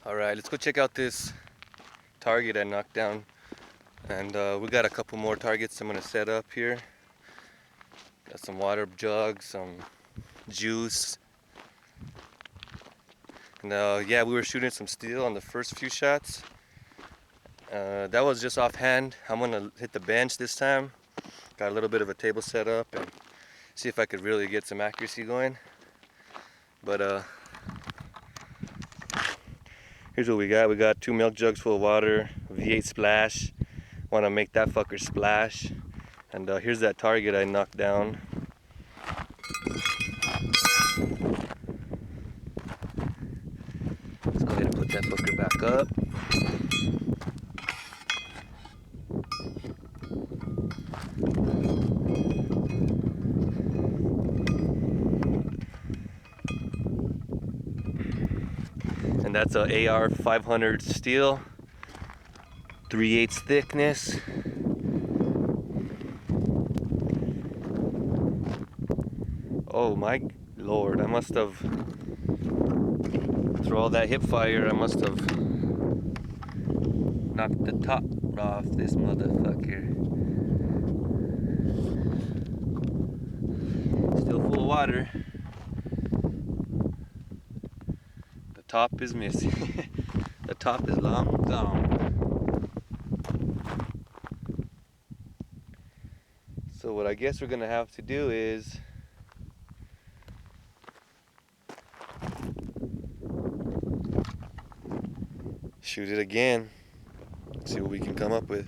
Alright, let's go check out this target I knocked down. And we got a couple more targets I'm gonna set up here. Got some water jugs, some juice. And yeah, we were shooting some steel on the first few shots. That was just offhand. I'm gonna hit the bench this time. Got a little bit of a table set up and see if I could really get some accuracy going. But here's what we got. We got 2 milk jugs full of water, V8 splash. Want to make that fucker splash. And here's that target I knocked down. Let's go ahead and put that fucker back up. And that's a AR 500 steel, 3/8 thickness. Oh my lord, I must have, through all that hip fire, I must have knocked the top off this motherfucker. Still full of water. The top is missing. The top is long gone. So what I guess we're gonna have to do is shoot it again. See what we can come up with.